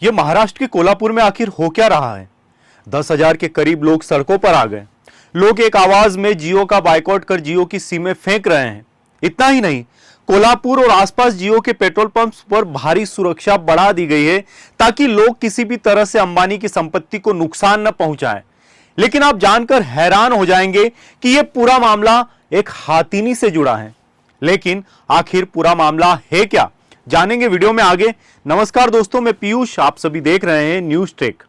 ये महाराष्ट्र के कोल्हापुर में आखिर हो क्या रहा है? 10,000 के करीब लोग सड़कों पर आ गए। लोग एक आवाज में जियो का बायकॉट कर जियो की सिमें फेंक रहे हैं। इतना ही नहीं, कोल्हापुर और आसपास जियो के पेट्रोल पंप्स पर भारी सुरक्षा बढ़ा दी गई है ताकि लोग किसी भी तरह से अंबानी की संपत्ति को नुकसान न पहुंचाएं। लेकिन आप जानकर हैरान हो जाएंगे कि यह पूरा मामला एक हाथीनी से जुड़ा है। लेकिन आखिर पूरा मामला है क्या, जानेंगे वीडियो में आगे। नमस्कार दोस्तों, मैं पीयूष, आप सभी देख रहे हैं न्यूज ट्रेक।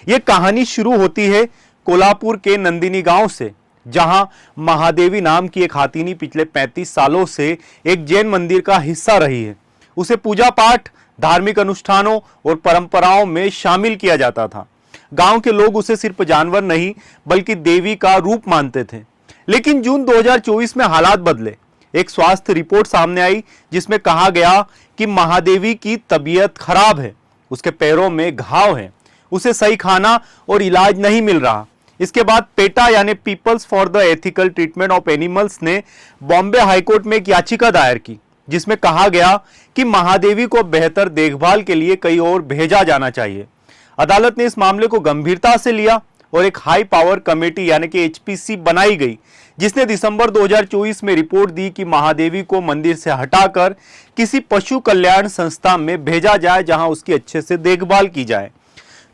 यह कहानी शुरू होती है कोल्हापुर के नंदिनी गांव से, जहां महादेवी नाम की एक हाथीनी पिछले 35 सालों से एक जैन मंदिर का हिस्सा रही है। उसे पूजा पाठ, धार्मिक अनुष्ठानों और परंपराओं में शामिल किया जाता था। गांव के लोग उसे सिर्फ जानवर नहीं बल्कि देवी का रूप मानते थे। लेकिन जून 2024 में हालात बदले। एक स्वास्थ्य रिपोर्ट सामने आई जिसमें कहा गया कि महादेवी की तबीयत खराब है, उसके पैरों में घाव है, उसे सही खाना और इलाज नहीं मिल रहा। इसके बाद पेटा यानी people's for the ethical treatment of animals ने बॉम्बे हाईकोर्ट में एक याचिका दायर की, जिसमें कहा गया कि महादेवी को बेहतर देखभाल के लिए कहीं और भेजा जाना चाहिए। अदालत ने इस मामले को गंभीरता से लिया और एक हाई पावर कमेटी यानी कि एचपीसी बनाई गई, जिसने दिसंबर 2024 में रिपोर्ट दी कि महादेवी को मंदिर से हटाकर किसी पशु कल्याण संस्था में भेजा जाए जहां उसकी अच्छे से देखभाल की जाए।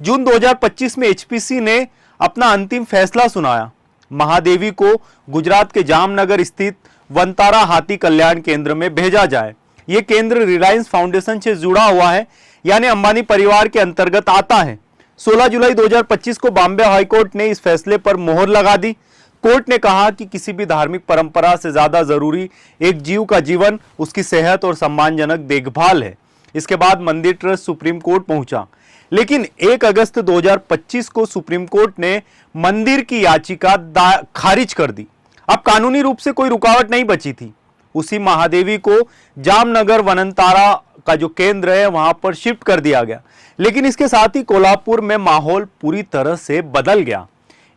जून 2025 में एचपीसी ने अपना अंतिम फैसला सुनाया। महादेवी को गुजरात के जामनगर स्थित वंतारा हाथी कल्याण केंद्र में भेजा जाए। यह केंद्र रिलायंस फाउंडेशन से जुड़ा हुआ है, यानी अंबानी परिवार के अंतर्गत आता है। 16 जुलाई 2025 को बॉम्बे हाईकोर्ट ने इस फैसले पर मोहर लगा दी। कोर्ट ने कहा कि किसी भी धार्मिक परंपरा से ज्यादा जरूरी एक जीव का जीवन, उसकी सेहत और सम्मानजनक देखभाल है। इसके बाद मंदिर ट्रस्ट सुप्रीम कोर्ट पहुंचा, लेकिन 1 अगस्त 2025 को सुप्रीम कोर्ट ने मंदिर की याचिका खारिज कर दी। अब कानूनी रूप से कोई रुकावट नहीं बची थी। उसी महादेवी को जामनगर वनंतारा का जो केंद्र है वहां पर शिफ्ट कर दिया गया। लेकिन इसके साथ ही कोल्हापुर में माहौल पूरी तरह से बदल गया।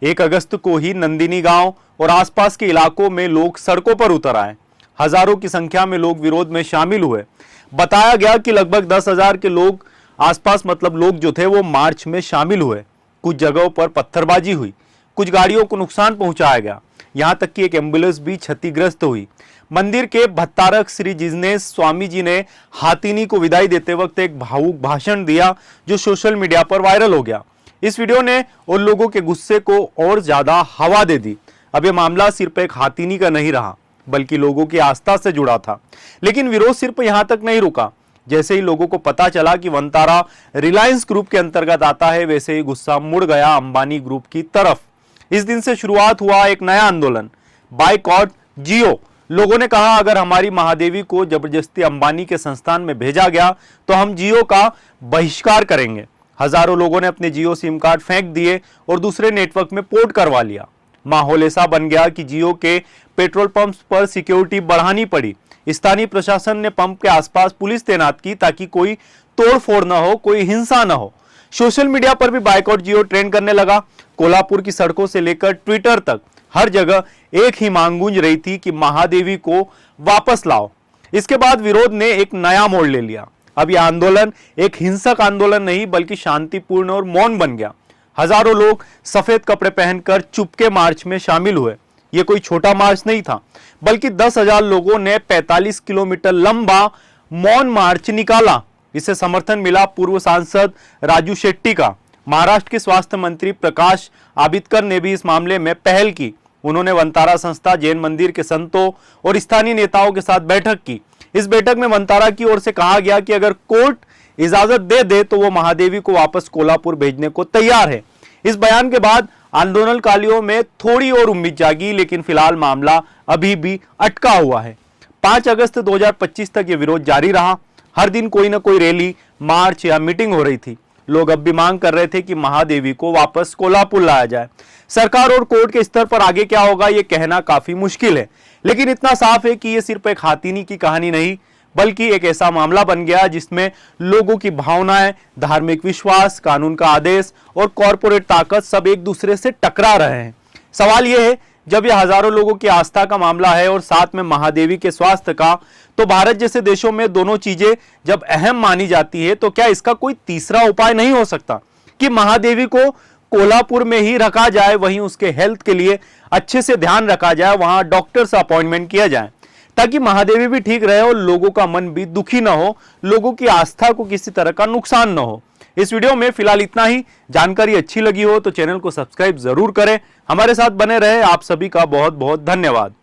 1 अगस्त को ही नंदिनी गांव और आसपास के इलाकों में लोग सड़कों पर उतर आए। हजारों की संख्या में लोग विरोध में शामिल हुए। बताया गया कि लगभग 10,000 के लोग आसपास लोग जो थे वो मार्च में शामिल हुए। कुछ जगहों पर पत्थरबाजी हुई, कुछ गाड़ियों को नुकसान पहुंचाया गया, यहां तक कि एक एम्बुलेंस भी क्षतिग्रस्त हुई। मंदिर के भत्तारक श्री जिजनेश स्वामी जी ने हाथीनी को विदाई देते वक्त एक भावुक भाषण दिया, जो सोशल मीडिया पर वायरल हो गया। इस वीडियो ने उन लोगों के गुस्से को और ज्यादा हवा दे दी। अब यह मामला सिर्फ एक हाथीनी का नहीं रहा, बल्कि लोगों की आस्था से जुड़ा था। लेकिन विरोध सिर्फ यहां तक नहीं रुका। जैसे ही लोगों को पता चला कि वंतारा रिलायंस ग्रुप के अंतर्गत आता है, वैसे ही गुस्सा मुड़ गया अंबानी ग्रुप की तरफ। इस दिन से शुरुआत हुआ एक नया आंदोलन, बायकॉट जियो। लोगों ने कहा, अगर हमारी महादेवी को जबरदस्ती अंबानी के संस्थान में भेजा गया तो हम जियो का बहिष्कार करेंगे। हजारों लोगों ने अपने जियो सिम कार्ड फेंक दिए और दूसरे नेटवर्क में पोर्ट करवा लिया। माहौल ऐसा बन गया कि जियो के पेट्रोल पंप्स पर सिक्योरिटी बढ़ानी पड़ी। स्थानीय प्रशासन ने पंप के आसपास पुलिस तैनात की ताकि कोई तोड़फोड़ न हो, कोई हिंसा न हो। सोशल मीडिया पर भी बायकॉट जियो ट्रेंड करने लगा। कोल्हापुर की सड़कों से लेकर ट्विटर तक हर जगह एक ही मांग गूंज रही थी कि महादेवी को वापस लाओ। इसके बाद विरोध ने एक नया मोड़ ले लिया। अब यह आंदोलन एक हिंसक आंदोलन नहीं बल्कि शांतिपूर्ण और मौन बन गया। हजारों लोग सफेद कपड़े पहनकर चुपके मार्च में शामिल हुए। यह कोई छोटा मार्च नहीं था, बल्कि 10,000 लोगों ने 45 किलोमीटर लंबा मौन मार्च निकाला। इसे समर्थन मिला पूर्व सांसद राजू शेट्टी का। महाराष्ट्र के स्वास्थ्य मंत्री प्रकाश आबिदकर ने भी इस मामले में पहल की। उन्होंने वंतारा संस्था, जैन मंदिर के संतों और स्थानीय नेताओं के साथ बैठक की। इस बैठक में वंतारा की ओर से कहा गया कि अगर कोर्ट इजाजत दे दे तो वो महादेवी को वापस कोल्हापुर भेजने को तैयार है। इस बयान के बाद आंदोलनकारियों में थोड़ी और उम्मीद जागी, लेकिन फिलहाल मामला अभी भी अटका हुआ है। 5 अगस्त 2025 तक यह विरोध जारी रहा। हर दिन कोई ना कोई रैली, मार्च या मीटिंग हो रही थी। लोग अब भी मांग कर रहे थे कि महादेवी को वापस कोल्हापुर लाया जाए। सरकार और कोर्ट के स्तर पर आगे क्या होगा यह कहना काफी मुश्किल है, लेकिन इतना साफ है कि यह सिर्फ एक हाथीनी की कहानी नहीं बल्कि एक ऐसा मामला बन गया जिसमें लोगों की भावनाएं, धार्मिक विश्वास, कानून का आदेश और कॉरपोरेट ताकत सब एक दूसरे से टकरा रहे हैं। सवाल यह है जब यह हजारों लोगों की आस्था का मामला है और साथ में महादेवी के स्वास्थ्य का, तो भारत जैसे देशों में दोनों चीजें जब अहम मानी जाती है तो क्या इसका कोई तीसरा उपाय नहीं हो सकता कि महादेवी को कोल्हापुर में ही रखा जाए, वहीं उसके हेल्थ के लिए अच्छे से ध्यान रखा जाए, वहां डॉक्टर से अपॉइंटमेंट किया जाए ताकि महादेवी भी ठीक रहे और लोगों का मन भी दुखी ना हो, लोगों की आस्था को किसी तरह का नुकसान ना हो। इस वीडियो में फिलहाल इतना ही। जानकारी अच्छी लगी हो तो चैनल को सब्सक्राइब जरूर करें, हमारे साथ बने रहे। आप सभी का बहुत बहुत धन्यवाद।